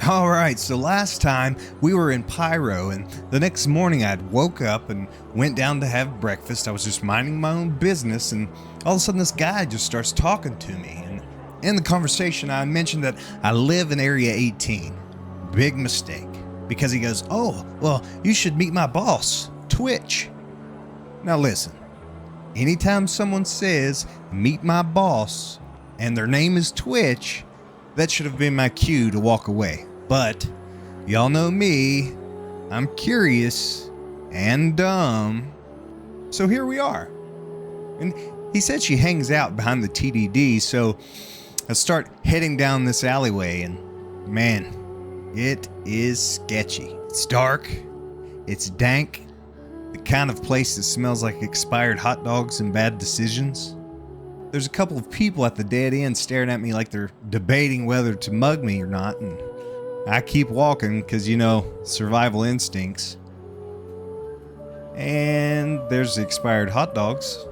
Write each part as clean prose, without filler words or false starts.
Alright, so last time we were in Pyro, and the next morning I woke up and went down to have breakfast. I was just minding my own business, and all of a sudden this guy just starts talking to me. And in the conversation I mentioned that I live in Area 18. Big mistake. Because he goes, "Oh, well, you should meet my boss, Twitch." Now listen, anytime someone says, "meet my boss," and their name is Twitch, that should have been my cue to walk away. But y'all know me, I'm curious and dumb. So here we are. And he said she hangs out behind the TDD, so I start heading down this alleyway, and man, it is sketchy. It's dark, it's dank, the kind of place that smells like expired hot dogs and bad decisions. There's a couple of people at the dead end staring at me like they're debating whether to mug me or not, and I keep walking because, survival instincts. And there's the expired hot dogs.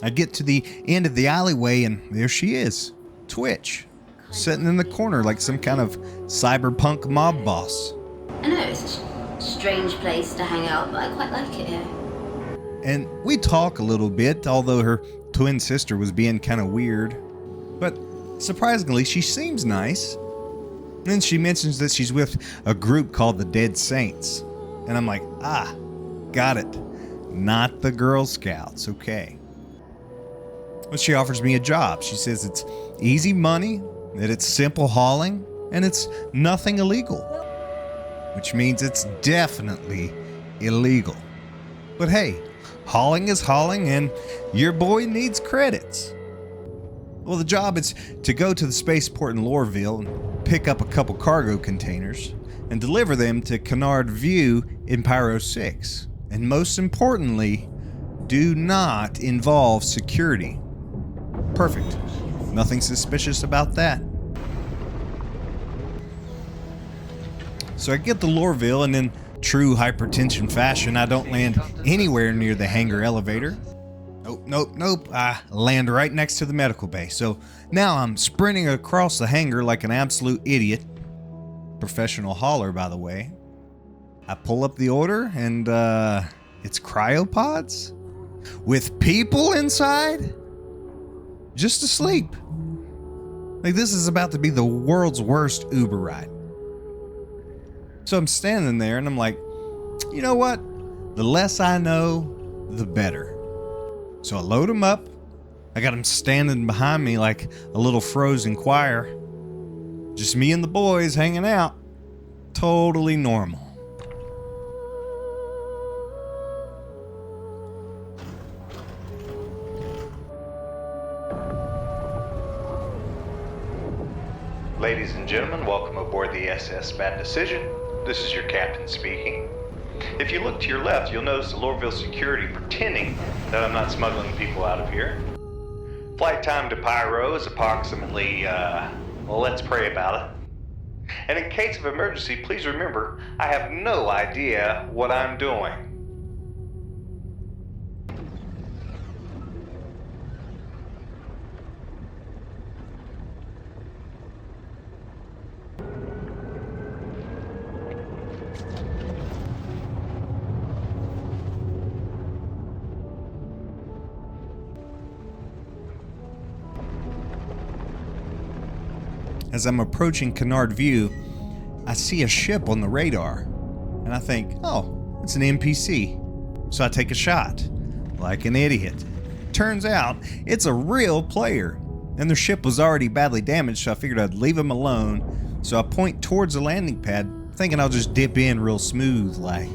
I get to the end of the alleyway and there she is, Twitch, sitting in the corner like some kind of cyberpunk mob boss. I know, it's a strange place to hang out, but I quite like it here. And we talk a little bit, although her twin sister was being kind of weird. But surprisingly, she seems nice. And then she mentions that she's with a group called the Dead Saints. And I'm like, got it. Not the Girl Scouts, okay. But she offers me a job. She says it's easy money, that it's simple hauling, and it's nothing illegal. Which means it's definitely illegal. But hey, hauling is hauling, and your boy needs credits. Well, the job is to go to the spaceport in Lorville and pick up a couple cargo containers and deliver them to Canard View in Pyro 6. And most importantly, do not involve security. Perfect. Nothing suspicious about that. So I get to Lorville, and in true hypertension fashion, I don't land anywhere near the hangar elevator. Nope. I land right next to the medical bay. So now I'm sprinting across the hangar like an absolute idiot. Professional hauler, by the way. I pull up the order, and it's cryopods with people inside, just asleep. Like this is about to be the world's worst Uber ride. So I'm standing there and I'm like, you know what? The less I know, the better. So I load them up. I got them standing behind me like a little frozen choir. Just me and the boys hanging out. Totally normal. Ladies and gentlemen, welcome aboard the SS Bad Decision. This is your captain speaking. If you look to your left, you'll notice the Lorville security pretending that I'm not smuggling people out of here. Flight time to Pyro is approximately, let's pray about it. And in case of emergency, please remember, I have no idea what I'm doing. As I'm approaching Canard View, I see a ship on the radar, and I think, oh, it's an NPC. So I take a shot, like an idiot. Turns out, it's a real player, and their ship was already badly damaged, so I figured I'd leave them alone. So I point towards the landing pad, thinking I'll just dip in real smooth like.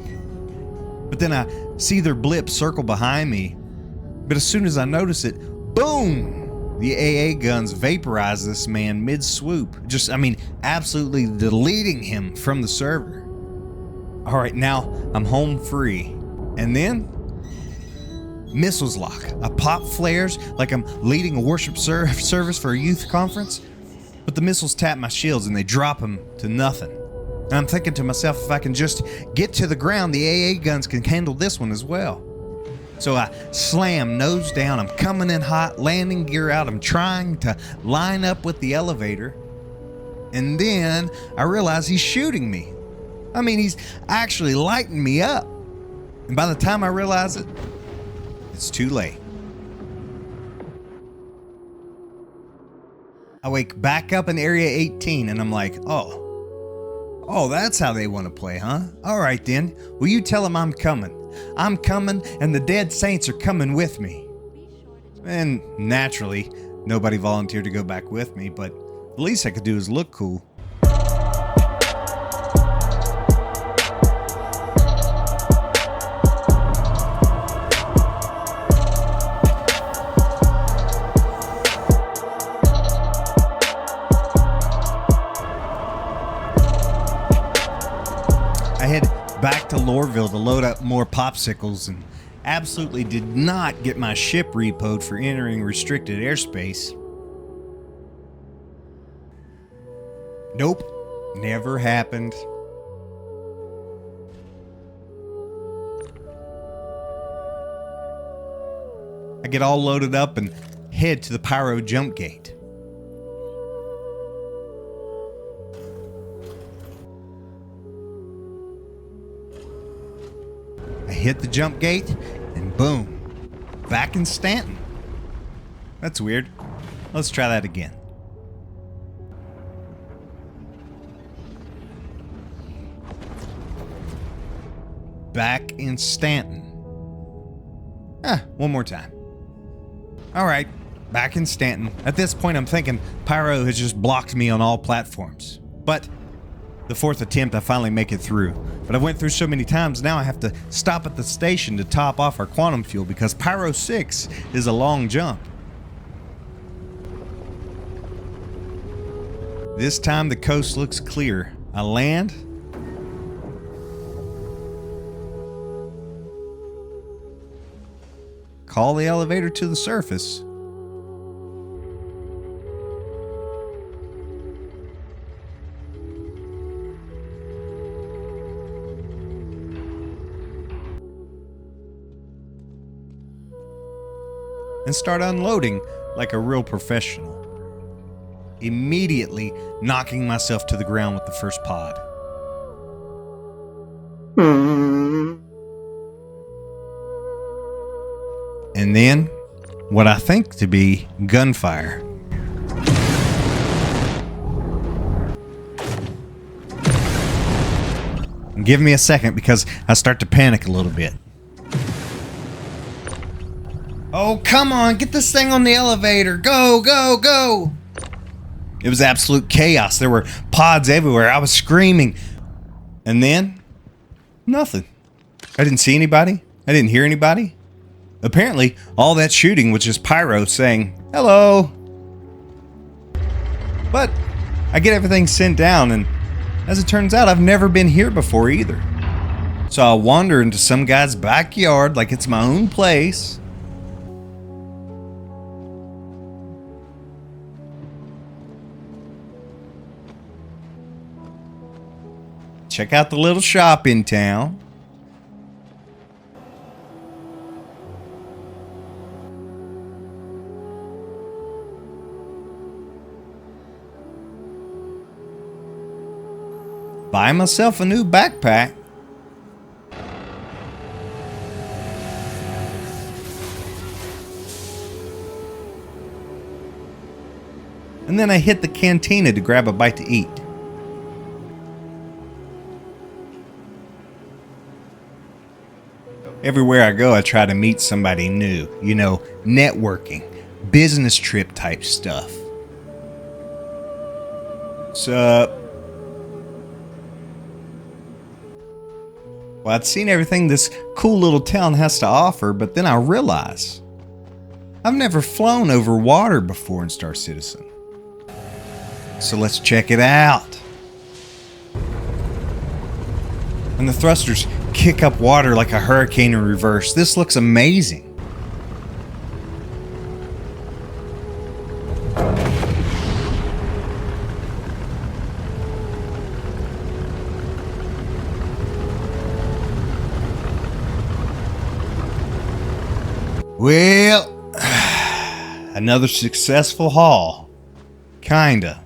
But then I see their blip circle behind me, but as soon as I notice it, boom! The AA guns vaporize this man mid-swoop. Absolutely deleting him from the server. Alright, now I'm home free. And then, missiles lock. I pop flares like I'm leading a worship service for a youth conference. But the missiles tap my shields and they drop them to nothing. And I'm thinking to myself, if I can just get to the ground, the AA guns can handle this one as well. So I slam nose down. I'm coming in hot, landing gear out. I'm trying to line up with the elevator. And then I realize he's shooting me. I mean, he's actually lighting me up. And by the time I realize it, it's too late. I wake back up in Area 18 and I'm like, oh, that's how they want to play, huh? All right then. Will you tell them I'm coming? I'm coming and the dead saints are coming with me. And naturally, nobody volunteered to go back with me, but the least I could do is look cool. I head back to Lorville to load up more popsicles and absolutely did not get my ship repo'd for entering restricted airspace. Nope, never happened. I get all loaded up and head to the Pyro jump gate. I hit the jump gate and boom, back in Stanton. That's weird. Let's try that again. Back in Stanton. One more time. Alright, back in Stanton. At this point I'm thinking Pyro has just blocked me on all platforms. But the fourth attempt I finally make it through. But I went through so many times now I have to stop at the station to top off our quantum fuel because Pyro 6 is a long jump. This time the coast looks clear. I land. Call the elevator to the surface. And start unloading like a real professional. Immediately knocking myself to the ground with the first pod. And then, what I think to be gunfire. Give me a second because I start to panic a little bit. Oh, come on, get this thing on the elevator. Go, go, go. It was absolute chaos. There were pods everywhere. I was screaming. And then, nothing. I didn't see anybody. I didn't hear anybody. Apparently, all that shooting was just Pyro saying, hello. But I get everything sent down, and as it turns out, I've never been here before either. So I wander into some guy's backyard like it's my own place. Check out the little shop in town. Buy myself a new backpack. And then I hit the cantina to grab a bite to eat. Everywhere I go, I try to meet somebody new. You know, networking, business trip type stuff. Sup? Well, I'd seen everything this cool little town has to offer, but then I realize I've never flown over water before in Star Citizen. So let's check it out. And the thrusters kick up water like a hurricane in reverse. This looks amazing. Well, another successful haul. Kinda.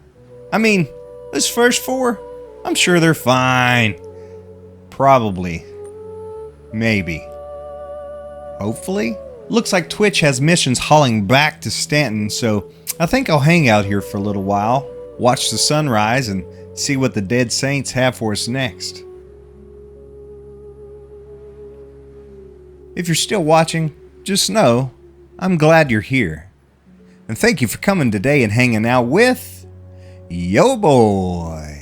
I mean, those first 4, I'm sure they're fine. Probably. Maybe. Hopefully. Looks like Twitch has missions hauling back to Stanton, so I think I'll hang out here for a little while, watch the sunrise, and see what the Dead Saints have for us next. If you're still watching, just know I'm glad you're here. And thank you for coming today and hanging out with Yo Boy.